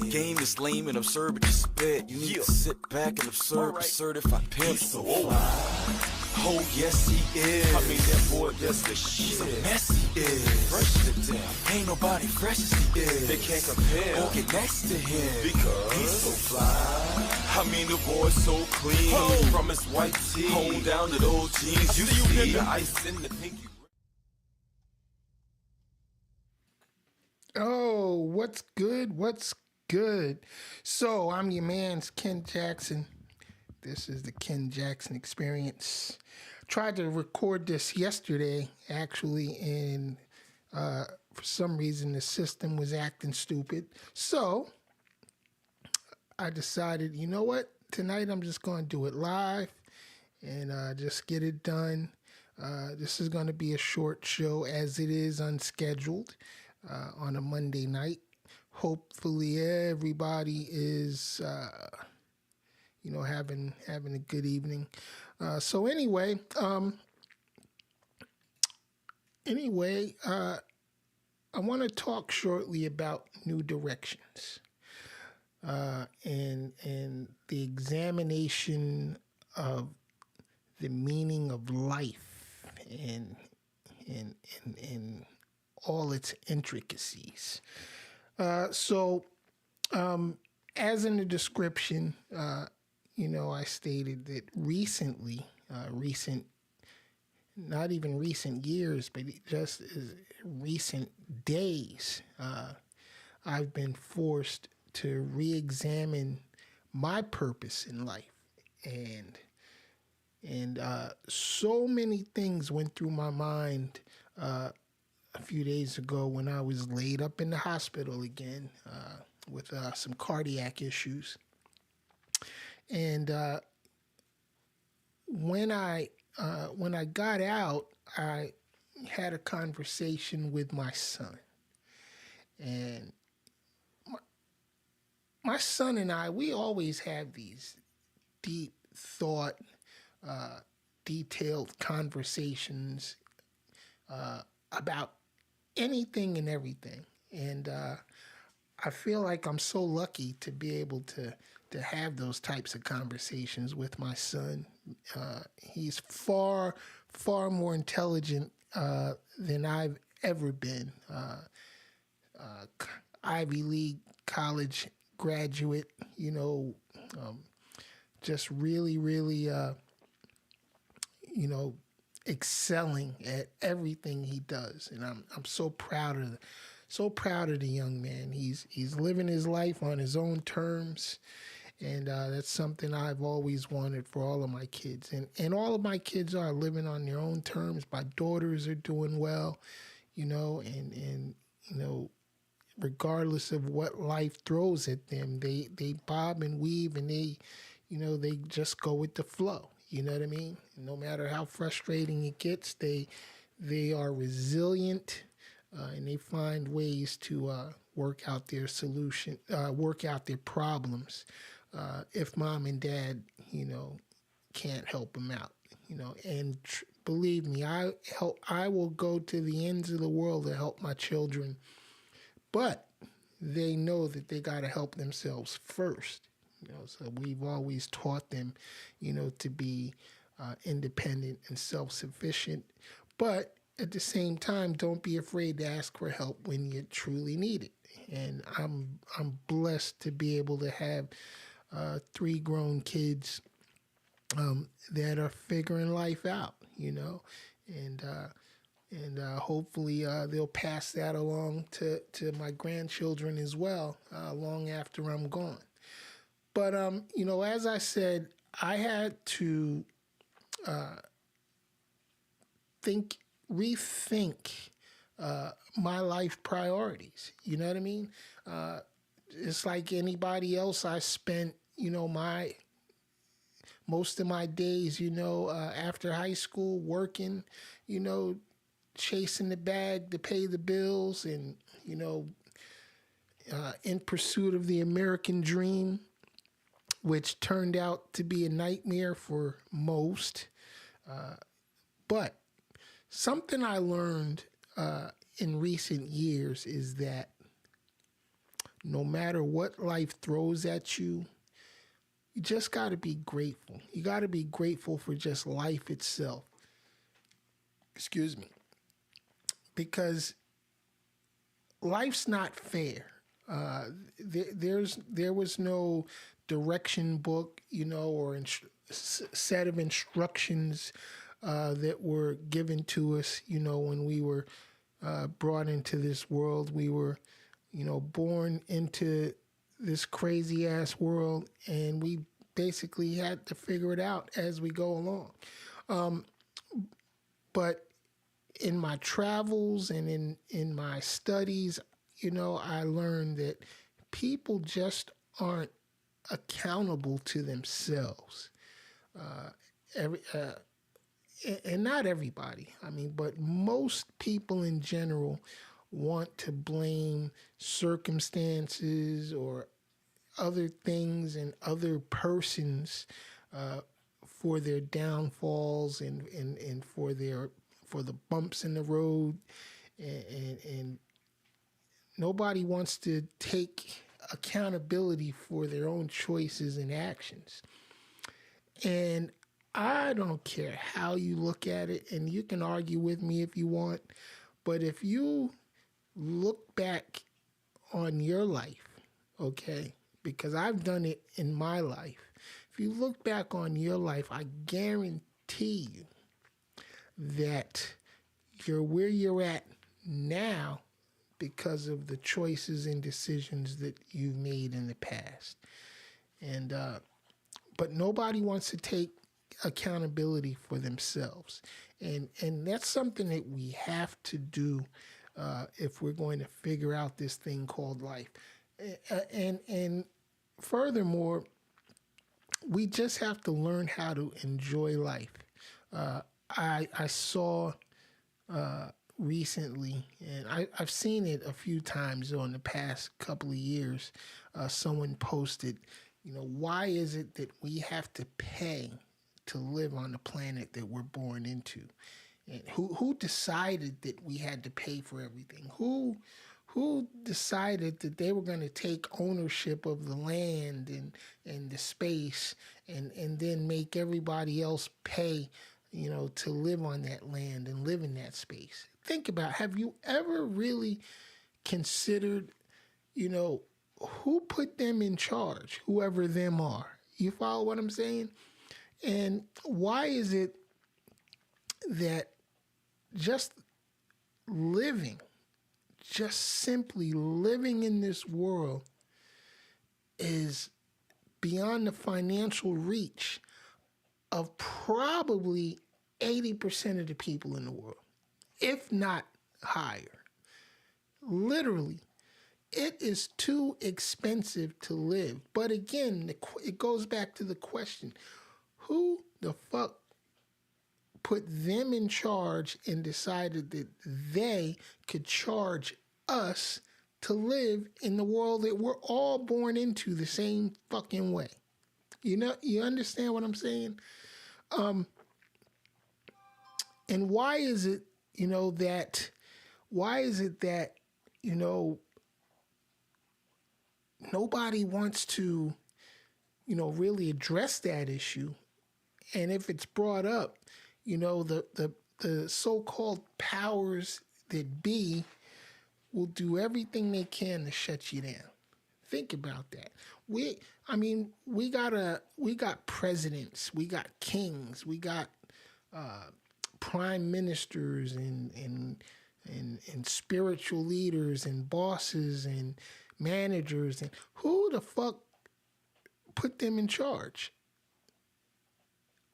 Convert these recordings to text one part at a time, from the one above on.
game is lame and absurd, but you spit. You need to sit back and observe a certified pimp. He's so fly. Oh, yes, he is. I mean, that boy just the He's a shit. mess, he is. Fresh to death. Ain't nobody fresh as he is. They can't compare. Or get next to him. Because he's so fly. I mean, the boy's so clean. From his white tee Hold down to those jeans. You see the ice in the pinky. Oh, what's good? What's good? So, I'm your man's Ken Jackson. This is the Ken Jackson Experience. Tried to record this yesterday, actually, and for some reason the system was acting stupid. So, I decided, you know what? Tonight I'm just going to do it live and just get it done. This is going to be a short show as it is unscheduled on a Monday night. Hopefully everybody is having a good evening. So anyway, I want to talk shortly about new directions and the examination of the meaning of life and all its intricacies. So as in the description, I stated that recently, not even recent years, but just recent days, I've been forced to re-examine my purpose in life. And so many things went through my mind a few days ago when I was laid up in the hospital again with some cardiac issues. And when I got out, I had a conversation with my son. And my son and I, we always have these deep thought, detailed conversations about anything and everything. And I feel like I'm so lucky to be able to have those types of conversations with my son. He's far, far more intelligent than I've ever been. Ivy League college graduate, just really, really, excelling at everything he does. And I'm so proud of the young man. He's living his life on his own terms. And that's something I've always wanted for all of my kids. And all of my kids are living on their own terms. My daughters are doing well, and regardless of what life throws at them, they bob and weave and they just go with the flow. You know what I mean? No matter how frustrating it gets, they are resilient and they find ways to work out their problems. If mom and dad, can't help them out, and believe me, I will go to the ends of the world to help my children, but they know that they got to help themselves first, so we've always taught them, to be independent and self-sufficient, but at the same time, don't be afraid to ask for help when you truly need it. And I'm blessed to be able to have 3 grown kids that are figuring life out, and hopefully they'll pass that along to my grandchildren as well, long after I'm gone. But as I said, I had to rethink my life priorities. You know what I mean? It's like anybody else. I spent, most of my days, after high school working, chasing the bag to pay the bills and, in pursuit of the American dream, which turned out to be a nightmare for most. But something I learned in recent years is that no matter what life throws at you, you just got to be grateful. You got to be grateful for just life itself. Excuse me. Because life's not fair. There was no direction book, or set of instructions that were given to us, when we were brought into this world. We were, born into this crazy ass world, and we basically had to figure it out as we go along. But in my travels and in my studies, I learned that people just aren't accountable to themselves. And not everybody, but most people in general want to blame circumstances or other things and other persons for their downfalls and for the bumps in the road, and nobody wants to take accountability for their own choices and actions. And I don't care how you look at it, and you can argue with me if you want, but if you look back on your life, okay, because I've done it in my life. If you look back on your life, I guarantee you that you're where you're at now because of the choices and decisions that you've made in the past. And but nobody wants to take accountability for themselves, and that's something that we have to do if we're going to figure out this thing called life. And furthermore, we just have to learn how to enjoy life. I saw recently, and I've seen it a few times in the past couple of years. Someone posted, why is it that we have to pay to live on the planet that we're born into? And who decided that we had to pay for everything? Who decided that they were going to take ownership of the land and the space and then make everybody else pay, to live on that land and live in that space? Think about, have you ever really considered, who put them in charge, whoever them are? You follow what I'm saying? And why is it that just simply living in this world is beyond the financial reach of probably 80% of the people in the world, if not higher? Literally, it is too expensive to live. But again, it goes back to the question, who the fuck put them in charge and decided that they could charge us to live in the world that we're all born into the same fucking way? You understand what I'm saying? And why is it that nobody wants to really address that issue? And if it's brought up, the so-called powers that be will do everything they can to shut you down. Think about that. We got presidents, we got kings, we got prime ministers and spiritual leaders and bosses and managers, and who the fuck put them in charge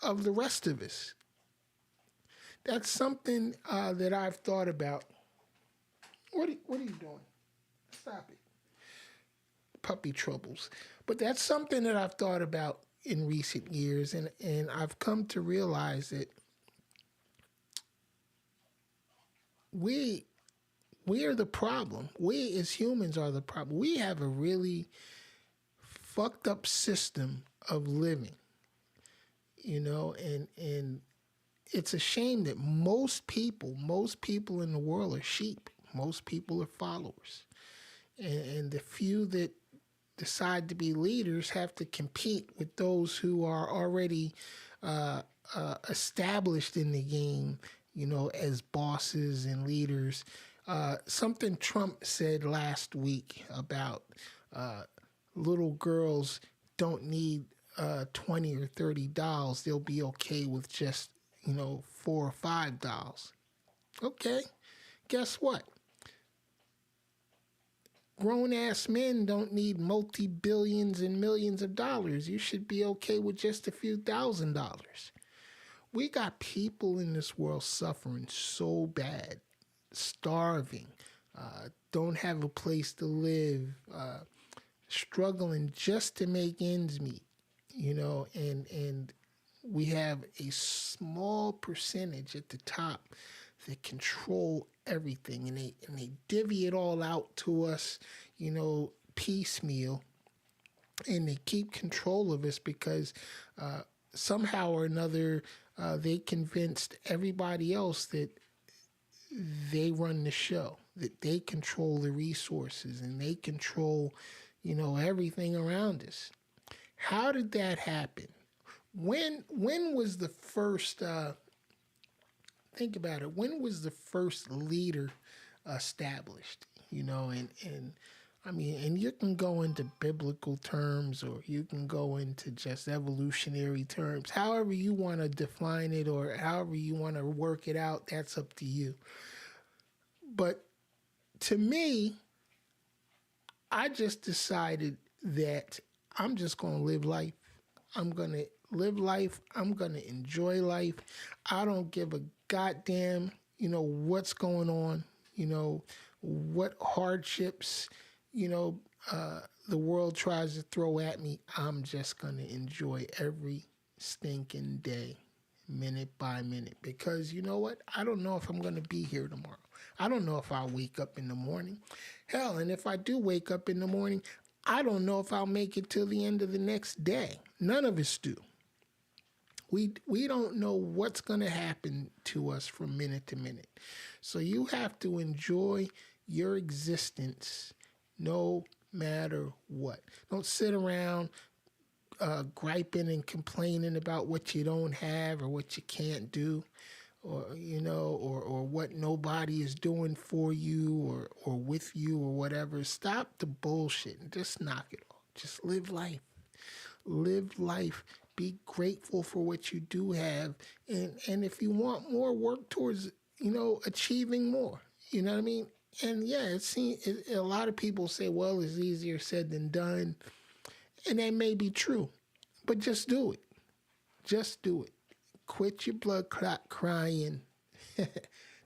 of the rest of us? That's something that I've thought about. What are you doing? Stop it. Puppy troubles. But that's something that I've thought about in recent years, and I've come to realize that we are the problem. We as humans are the problem. We have a really fucked up system of living, and it's a shame that most people in the world are sheep. Most people are followers. and the few that decide to be leaders have to compete with those who are already established in the game, as bosses and leaders. Something Trump said last week about little girls don't need 20 or $30. They'll be okay with just, $4 or $5. Okay, guess what? Grown ass men don't need multi billions and millions of dollars. You should be okay with just a few $1,000s. We got people in this world suffering so bad, starving, don't have a place to live, struggling just to make ends meet, and we have a small percentage at the top that control everything, and they divvy it all out to us, piecemeal, and they keep control of us because somehow or another they convinced everybody else that they run the show, that they control the resources and they control, everything around us. How did that happen? When was the first think about it, when was the first leader established? And I mean, and you can go into biblical terms or you can go into just evolutionary terms. However you want to define it or however you want to work it out, that's up to you. But to me, I just decided that I'm just going to live life. I'm going to live life. I'm going to enjoy life. I don't give a goddamn, what's going on, what hardships, the world tries to throw at me. I'm just going to enjoy every stinking day, minute by minute, because you know what? I don't know if I'm going to be here tomorrow. I don't know if I'll wake up in the morning. Hell, and if I do wake up in the morning, I don't know if I'll make it till the end of the next day. None of us do. We don't know what's going to happen to us from minute to minute. So you have to enjoy your existence no matter what. Don't sit around griping and complaining about what you don't have or what you can't do, or or what nobody is doing for you or with you or whatever. Stop the bullshit and just knock it off. Just live life. Live life. Be grateful for what you do have, and if you want more, work towards achieving more. You know what I mean? And yeah, a lot of people say, well, it's easier said than done, and that may be true, but just do it. Just do it. Quit your blood clot crying.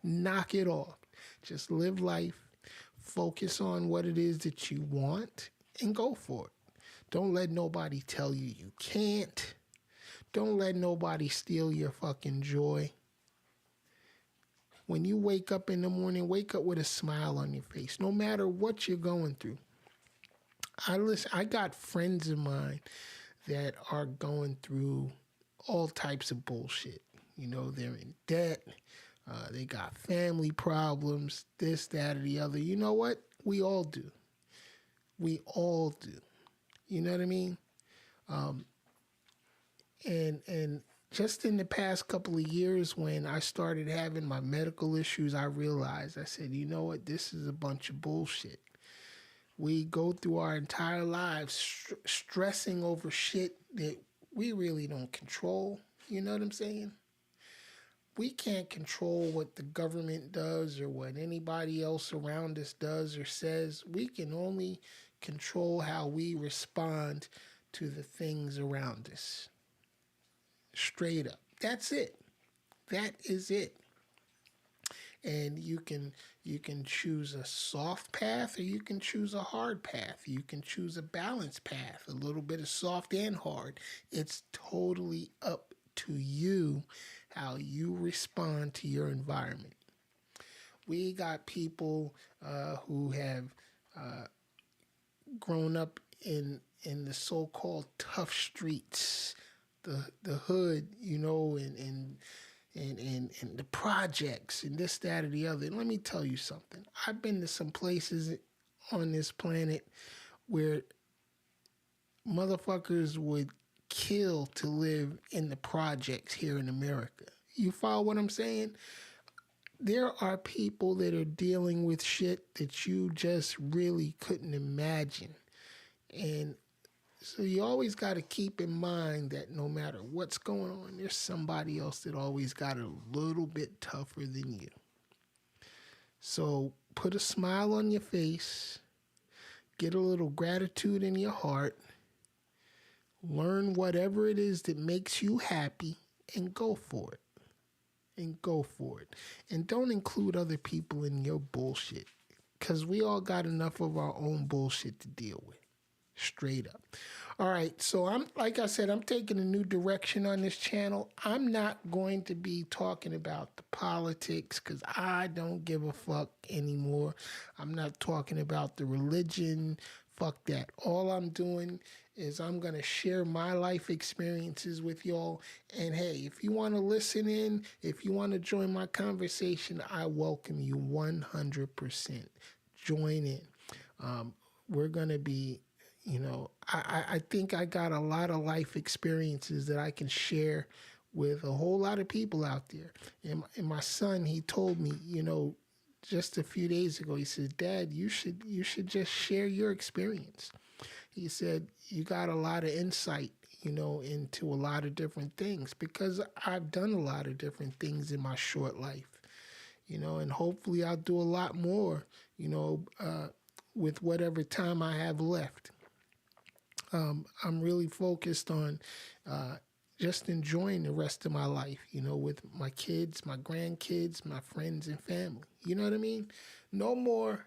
Knock it off. Just live life. Focus on what it is that you want and go for it. Don't let nobody tell you you can't. Don't let nobody steal your fucking joy. When you wake up in the morning, wake up with a smile on your face, no matter what you're going through. I got friends of mine that are going through all types of bullshit. They're in debt. They got family problems, this, that, or the other. You know what? We all do. We all do. You know what I mean? And just in the past couple of years when I started having my medical issues, I realized, I said, you know what? This is a bunch of bullshit. We go through our entire lives stressing over shit that we really don't control. You know what I'm saying? We can't control what the government does or what anybody else around us does or says. We can only control how we respond to the things around us. Straight up. That's it. That is it. And you can choose a soft path or you can choose a hard path. You can choose a balanced path, a little bit of soft and hard. It's totally up to you how you respond to your environment. We got people who have grown up in the so-called tough streets, the hood, and the projects and this, that, or the other. And let me tell you something. I've been to some places on this planet where motherfuckers would kill to live in the projects here in America. You follow what I'm saying? There are people that are dealing with shit that you just really couldn't imagine. And so you always got to keep in mind that no matter what's going on, there's somebody else that always got it a little bit tougher than you. So put a smile on your face, get a little gratitude in your heart, learn whatever it is that makes you happy, and go for it. And go for it. And don't include other people in your bullshit, because we all got enough of our own bullshit to deal with. Straight up. All right, so like I said, I'm taking a new direction on this channel. I'm not going to be talking about the politics because I don't give a fuck anymore. I'm not talking about the religion. Fuck that. All I'm doing is I'm going to share my life experiences with y'all. And hey, if you want to listen in, if you want to join my conversation, I welcome you 100%. Join in. We're going to be, I think I got a lot of life experiences that I can share with a whole lot of people out there. And my son, he told me, just a few days ago, he said, Dad, you should just share your experience. He said, you got a lot of insight, into a lot of different things, because I've done a lot of different things in my short life, and hopefully I'll do a lot more, with whatever time I have left. I'm really focused on just enjoying the rest of my life, with my kids, my grandkids, my friends and family. You know what I mean? No more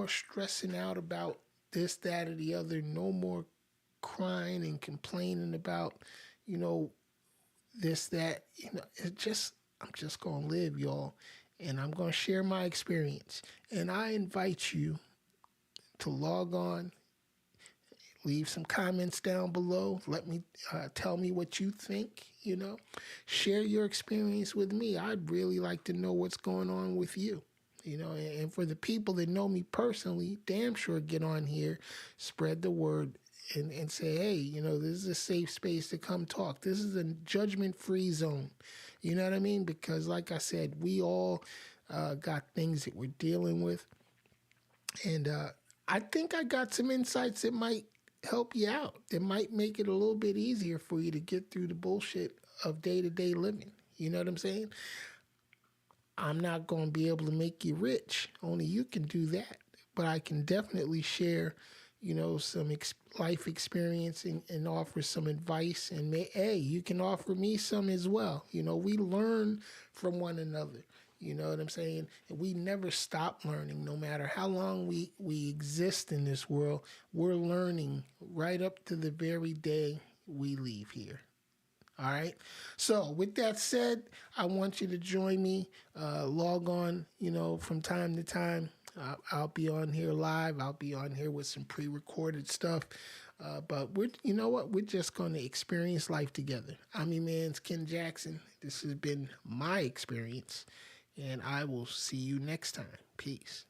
stressing out about this, that, or the other. No more crying and complaining about, this, that. I'm just going to live, y'all. And I'm going to share my experience. And I invite you to log on, leave some comments down below. Let me tell me what you think, Share your experience with me. I'd really like to know what's going on with you, And for the people that know me personally, damn sure get on here, spread the word, and say, hey, this is a safe space to come talk. This is a judgment-free zone. You know what I mean? Because like I said, we all got things that we're dealing with. And I think I got some insights that might help you out. It might make it a little bit easier for you to get through the bullshit of day-to-day living. You know what I'm saying? I'm not going to be able to make you rich. Only you can do that. But I can definitely share, some life experience and offer some advice. And hey, you can offer me some as well. We learn from one another. You know what I'm saying? And we never stop learning. No matter how long we exist in this world, we're learning right up to the very day we leave here. All right? So with that said, I want you to join me. Log on, from time to time. I'll be on here live. I'll be on here with some pre-recorded stuff. But you know what? We're just going to experience life together. I'm your man's Ken Jackson. This has been my experience. And I will see you next time. Peace.